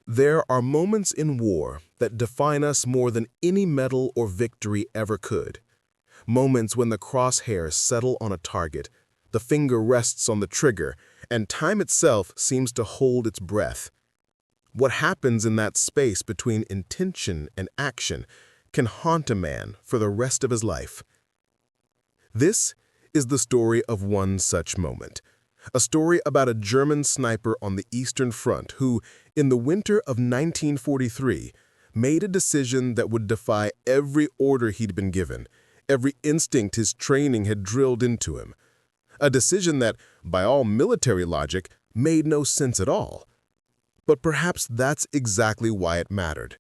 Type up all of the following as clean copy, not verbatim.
There are moments in war that define us more than any medal or victory ever could. Moments when the crosshairs settle on a target, the finger rests on the trigger, and time itself seems to hold its breath. What happens in that space between intention and action can haunt a man for the rest of his life. This is the story of one such moment. A story about a German sniper on the Eastern Front who, in the winter of 1943, made a decision that would defy every order he'd been given, every instinct his training had drilled into him. A decision that, by all military logic, made no sense at all. But perhaps that's exactly why it mattered.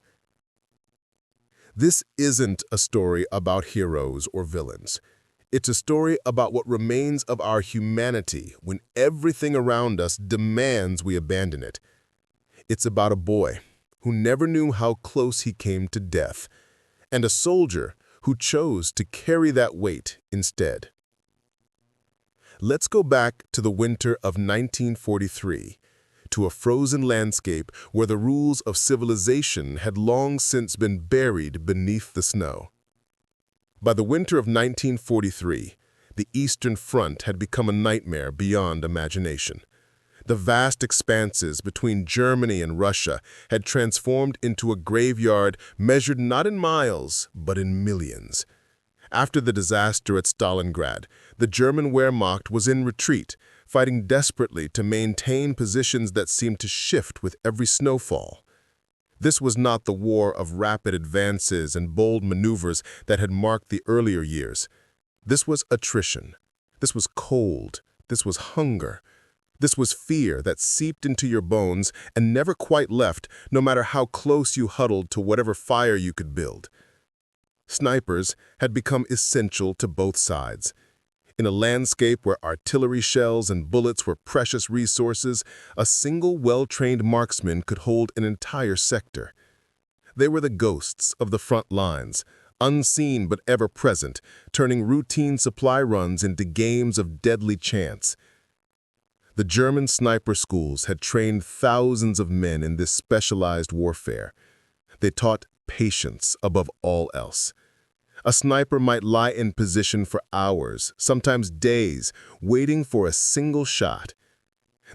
This isn't a story about heroes or villains. It's a story about what remains of our humanity when everything around us demands we abandon it. It's about a boy who never knew how close he came to death, and a soldier who chose to carry that weight instead. Let's go back to the winter of 1943, to a frozen landscape where the rules of civilization had long since been buried beneath the snow. By the winter of 1943, the Eastern Front had become a nightmare beyond imagination. The vast expanses between Germany and Russia had transformed into a graveyard measured not in miles, but in millions. After the disaster at Stalingrad, the German Wehrmacht was in retreat, fighting desperately to maintain positions that seemed to shift with every snowfall. This was not the war of rapid advances and bold maneuvers that had marked the earlier years. This was attrition. This was cold. This was hunger. This was fear that seeped into your bones and never quite left, no matter how close you huddled to whatever fire you could build. Snipers had become essential to both sides. In a landscape where artillery shells and bullets were precious resources, a single well-trained marksman could hold an entire sector. They were the ghosts of the front lines, unseen but ever present, turning routine supply runs into games of deadly chance. The German sniper schools had trained thousands of men in this specialized warfare. They taught patience above all else. A sniper might lie in position for hours, sometimes days, waiting for a single shot.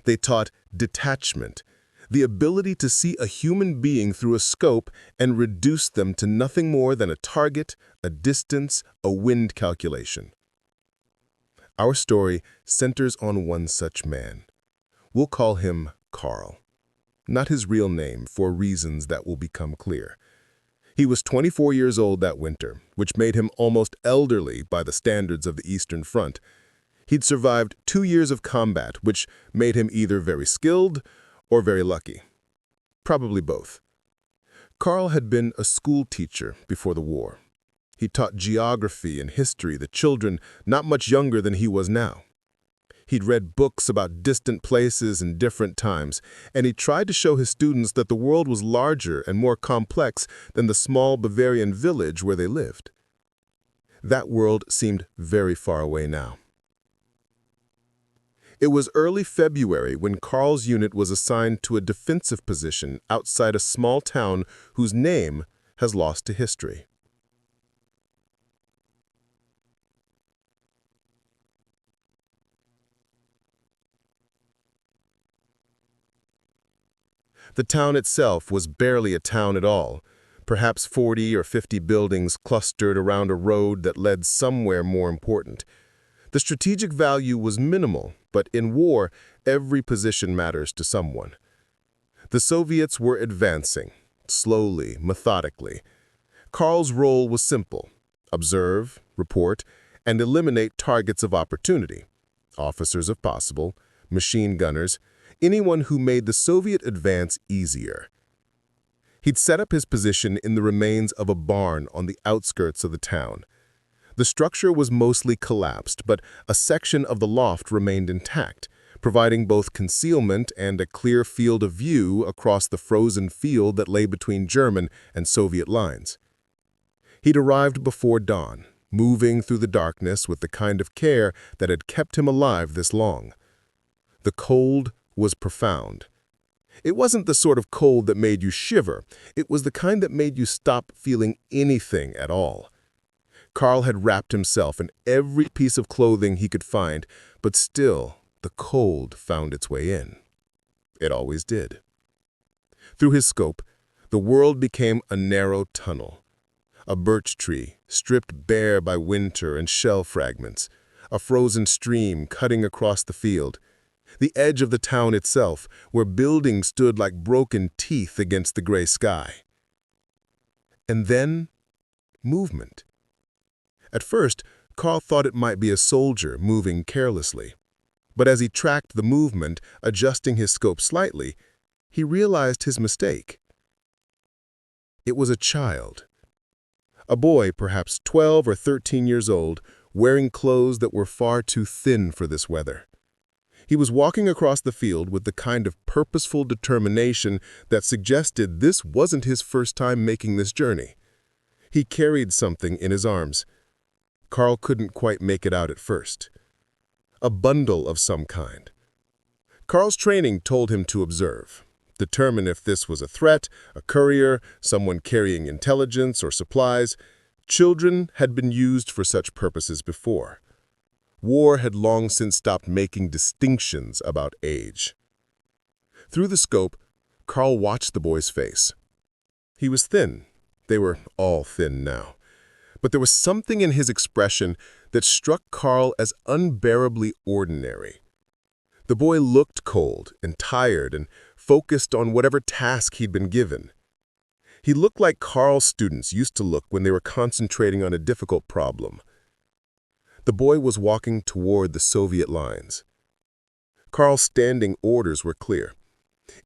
They taught detachment, the ability to see a human being through a scope and reduce them to nothing more than a target, a distance, a wind calculation. Our story centers on one such man. We'll call him Karl. Not his real name, for reasons that will become clear. He was 24 years old that winter, which made him almost elderly by the standards of the Eastern Front. He'd survived 2 years of combat, which made him either very skilled or very lucky. Probably both. Karl had been a school teacher before the war. He taught geography and history to children not much younger than he was now. He'd read books about distant places and different times, and he tried to show his students that the world was larger and more complex than the small Bavarian village where they lived. That world seemed very far away now. It was early February when Karl's unit was assigned to a defensive position outside a small town whose name has lost to history. The town itself was barely a town at all, perhaps 40 or 50 buildings clustered around a road that led somewhere more important. The strategic value was minimal, but in war, every position matters to someone. The Soviets were advancing, slowly, methodically. Karl's role was simple: observe, report, and eliminate targets of opportunity, officers if possible, machine gunners, anyone who made the Soviet advance easier. He'd set up his position in the remains of a barn on the outskirts of the town. The structure was mostly collapsed, but a section of the loft remained intact, providing both concealment and a clear field of view across the frozen field that lay between German and Soviet lines. He'd arrived before dawn, moving through the darkness with the kind of care that had kept him alive this long. The cold was profound. It wasn't the sort of cold that made you shiver. It was the kind that made you stop feeling anything at all. Carl had wrapped himself in every piece of clothing he could find, but still, the cold found its way in. It always did. Through his scope, the world became a narrow tunnel. A birch tree, stripped bare by winter and shell fragments, a frozen stream cutting across the field, the edge of the town itself, where buildings stood like broken teeth against the gray sky. And then, movement. At first, Carl thought it might be a soldier moving carelessly. But as he tracked the movement, adjusting his scope slightly, he realized his mistake. It was a child. A boy, perhaps 12 or 13 years old, wearing clothes that were far too thin for this weather. He was walking across the field with the kind of purposeful determination that suggested this wasn't his first time making this journey. He carried something in his arms. Carl couldn't quite make it out at first. A bundle of some kind. Carl's training told him to observe, determine if this was a threat, a courier, someone carrying intelligence or supplies. Children had been used for such purposes before. War had long since stopped making distinctions about age. Through the scope, Carl watched the boy's face. He was thin. They were all thin now. But there was something in his expression that struck Carl as unbearably ordinary. The boy looked cold and tired and focused on whatever task he'd been given. He looked like Carl's students used to look when they were concentrating on a difficult problem. The boy was walking toward the Soviet lines. Carl's standing orders were clear.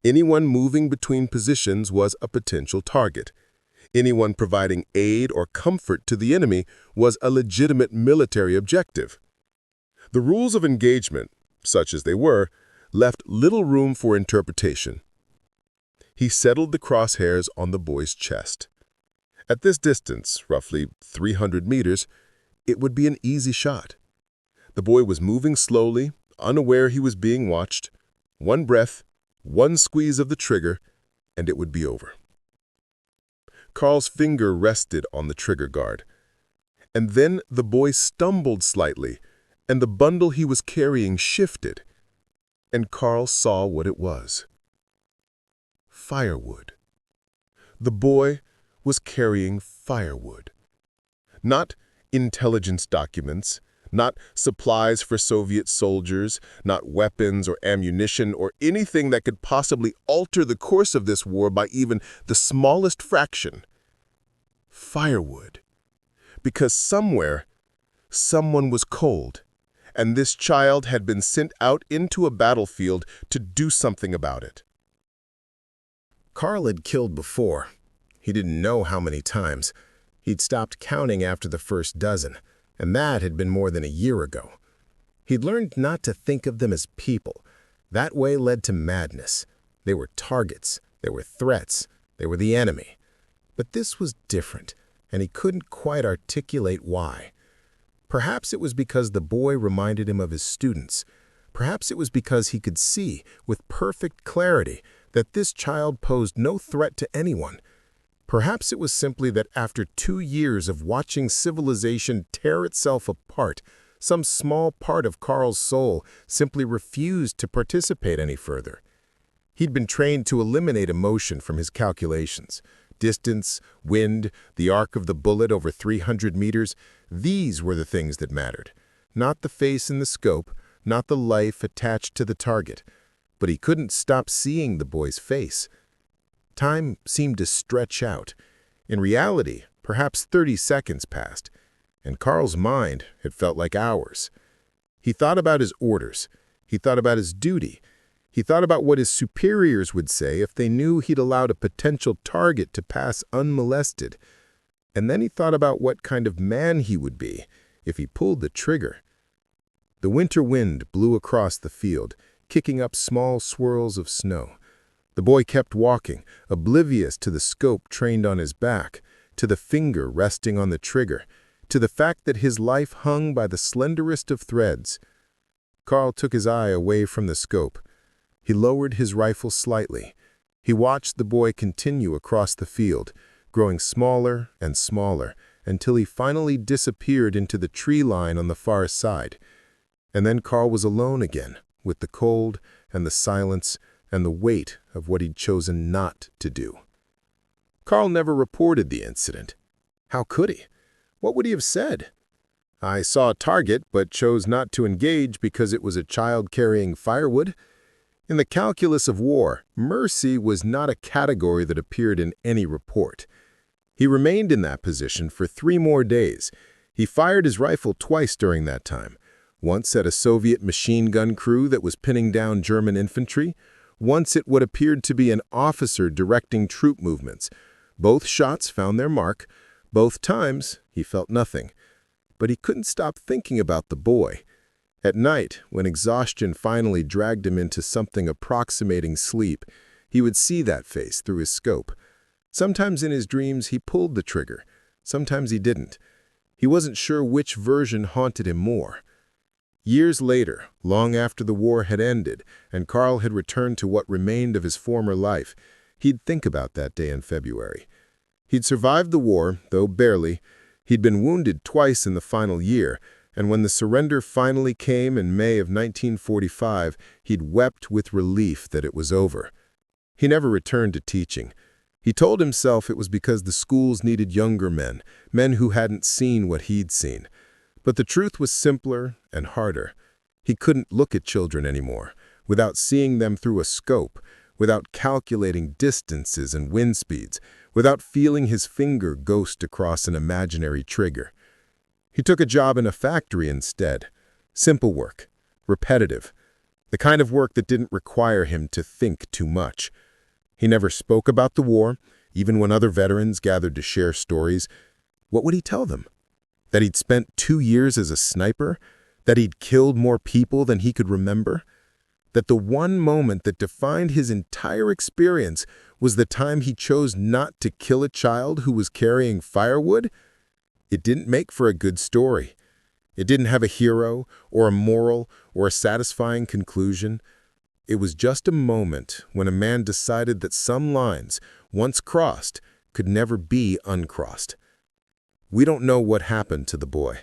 Anyone moving between positions was a potential target. Anyone providing aid or comfort to the enemy was a legitimate military objective. The rules of engagement, such as they were, left little room for interpretation. He settled the crosshairs on the boy's chest. At this distance, roughly 300 meters, it would be an easy shot. The boy was moving slowly, unaware he was being watched. One breath, one squeeze of the trigger, and it would be over. Carl's finger rested on the trigger guard. And then the boy stumbled slightly, and the bundle he was carrying shifted. And Carl saw what it was. Firewood. The boy was carrying firewood. Not intelligence documents, not supplies for Soviet soldiers, not weapons or ammunition or anything that could possibly alter the course of this war by even the smallest fraction. Firewood. Because somewhere, someone was cold, and this child had been sent out into a battlefield to do something about it. Carl had killed before. He didn't know how many times. He'd stopped counting after the first dozen, and that had been more than a year ago. He'd learned not to think of them as people. That way led to madness. They were targets. They were threats. They were the enemy. But this was different, and he couldn't quite articulate why. Perhaps it was because the boy reminded him of his students. Perhaps it was because he could see, with perfect clarity, that this child posed no threat to anyone. Perhaps it was simply that after 2 years of watching civilization tear itself apart, some small part of Carl's soul simply refused to participate any further. He'd been trained to eliminate emotion from his calculations. Distance, wind, the arc of the bullet over 300 meters, these were the things that mattered. Not the face in the scope, not the life attached to the target. But he couldn't stop seeing the boy's face. Time seemed to stretch out. In reality, perhaps 30 seconds passed. In Carl's mind, it felt like hours. He thought about his orders. He thought about his duty. He thought about what his superiors would say if they knew he'd allowed a potential target to pass unmolested. And then he thought about what kind of man he would be if he pulled the trigger. The winter wind blew across the field, kicking up small swirls of snow. The boy kept walking, oblivious to the scope trained on his back, to the finger resting on the trigger, to the fact that his life hung by the slenderest of threads. Carl took his eye away from the scope. He lowered his rifle slightly, He watched the boy continue across the field, growing smaller and smaller, until he finally disappeared into the tree line on the far side. And then Carl was alone again, with the cold and the silence and the weight of what he'd chosen not to do. Carl never reported the incident. How could he? What would he have said? "I saw a target, but chose not to engage because it was a child carrying firewood." In the calculus of war, mercy was not a category that appeared in any report. He remained in that position for 3 more days. He fired his rifle twice during that time, once at a Soviet machine gun crew that was pinning down German infantry, once at what appeared to be an officer directing troop movements. Both shots found their mark. Both times, he felt nothing. But he couldn't stop thinking about the boy. At night, when exhaustion finally dragged him into something approximating sleep, he would see that face through his scope. Sometimes in his dreams he pulled the trigger. Sometimes he didn't. He wasn't sure which version haunted him more. Years later, long after the war had ended and Carl had returned to what remained of his former life, he'd think about that day in February. He'd survived the war, though barely. He'd been wounded twice in the final year, and when the surrender finally came in May of 1945, he'd wept with relief that it was over. He never returned to teaching. He told himself it was because the schools needed younger men, men who hadn't seen what he'd seen. But the truth was simpler and harder. He couldn't look at children anymore, without seeing them through a scope, without calculating distances and wind speeds, without feeling his finger ghost across an imaginary trigger. He took a job in a factory instead. Simple work, repetitive, the kind of work that didn't require him to think too much. He never spoke about the war, even when other veterans gathered to share stories. What would he tell them? That he'd spent 2 years as a sniper? That he'd killed more people than he could remember? That the one moment that defined his entire experience was the time he chose not to kill a child who was carrying firewood? It didn't make for a good story. It didn't have a hero, or a moral, or a satisfying conclusion. It was just a moment when a man decided that some lines, once crossed, could never be uncrossed. We don't know what happened to the boy.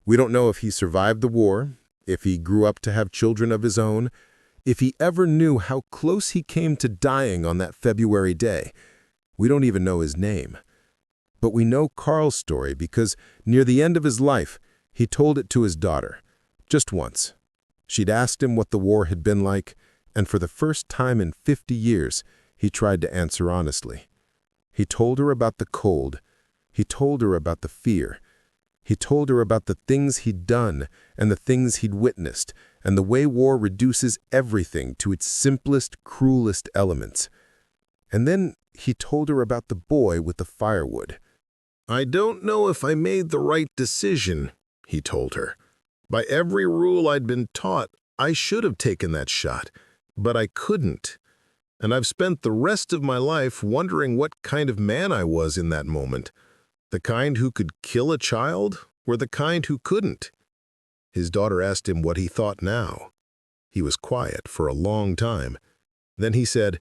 We don't know if he survived the war, if he grew up to have children of his own, if he ever knew how close he came to dying on that February day. We don't even know his name. But we know Carl's story because near the end of his life, he told it to his daughter, just once. She'd asked him what the war had been like, and for the first time in 50 years, he tried to answer honestly. He told her about the cold. He told her about the fear. He told her about the things he'd done and the things he'd witnessed, and the way war reduces everything to its simplest, cruelest elements. And then he told her about the boy with the firewood. "I don't know if I made the right decision," he told her. "By every rule I'd been taught, I should have taken that shot, but I couldn't. And I've spent the rest of my life wondering what kind of man I was in that moment. The kind who could kill a child, or the kind who couldn't?" His daughter asked him what he thought now. He was quiet for a long time. Then he said,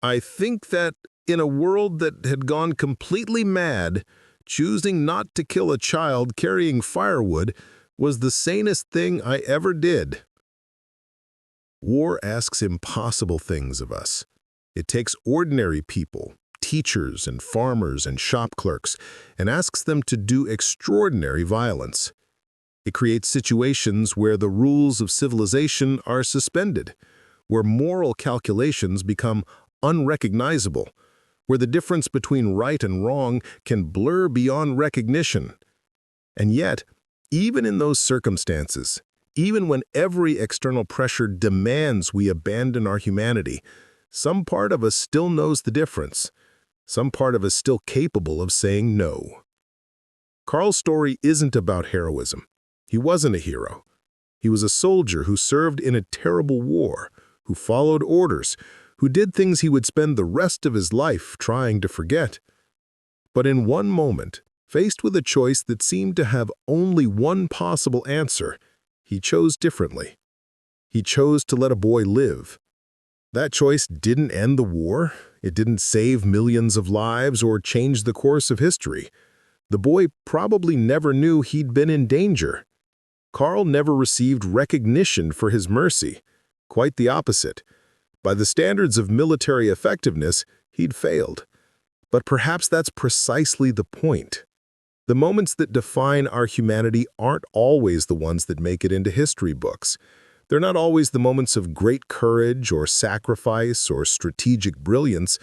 "I think that in a world that had gone completely mad, choosing not to kill a child carrying firewood was the sanest thing I ever did." War asks impossible things of us. It takes ordinary people, teachers and farmers and shop clerks, and asks them to do extraordinary violence. It creates situations where the rules of civilization are suspended, where moral calculations become unrecognizable, where the difference between right and wrong can blur beyond recognition. And yet, even in those circumstances, even when every external pressure demands we abandon our humanity, some part of us still knows the difference. Some part of us still capable of saying no. Carl's story isn't about heroism. He wasn't a hero. He was a soldier who served in a terrible war, who followed orders, who did things he would spend the rest of his life trying to forget. But in one moment, faced with a choice that seemed to have only one possible answer, he chose differently. He chose to let a boy live. That choice didn't end the war. It didn't save millions of lives or change the course of history. The boy probably never knew he'd been in danger. Karl never received recognition for his mercy. Quite the opposite. By the standards of military effectiveness, he'd failed. But perhaps that's precisely the point. The moments that define our humanity aren't always the ones that make it into history books. They're not always the moments of great courage or sacrifice or strategic brilliance.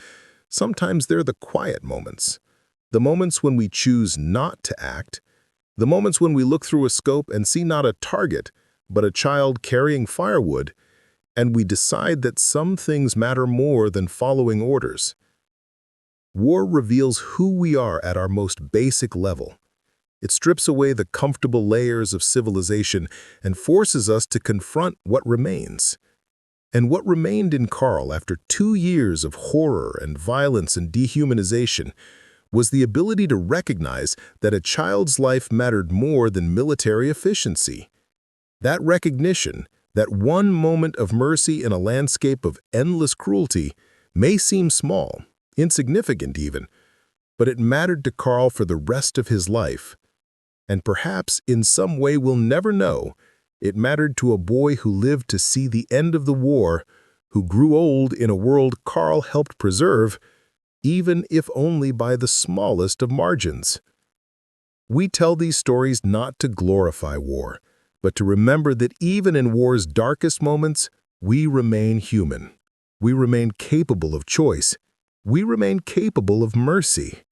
Sometimes they're the quiet moments. The moments when we choose not to act. The moments when we look through a scope and see not a target, but a child carrying firewood, and we decide that some things matter more than following orders. War reveals who we are at our most basic level. It strips away the comfortable layers of civilization and forces us to confront what remains. And what remained in Karl after 2 years of horror and violence and dehumanization was the ability to recognize that a child's life mattered more than military efficiency. That recognition, that one moment of mercy in a landscape of endless cruelty, may seem small, insignificant even, but it mattered to Karl for the rest of his life. And perhaps, in some way we'll never know, it mattered to a boy who lived to see the end of the war, who grew old in a world Karl helped preserve, even if only by the smallest of margins. We tell these stories not to glorify war, but to remember that even in war's darkest moments, we remain human. We remain capable of choice. We remain capable of mercy.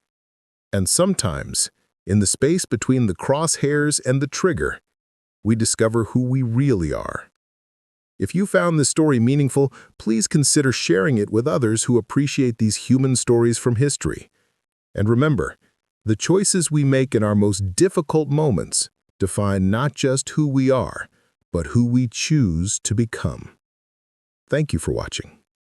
And sometimes, in the space between the crosshairs and the trigger, we discover who we really are. If you found this story meaningful, please consider sharing it with others who appreciate these human stories from history. And remember, the choices we make in our most difficult moments define not just who we are, but who we choose to become. Thank you for watching.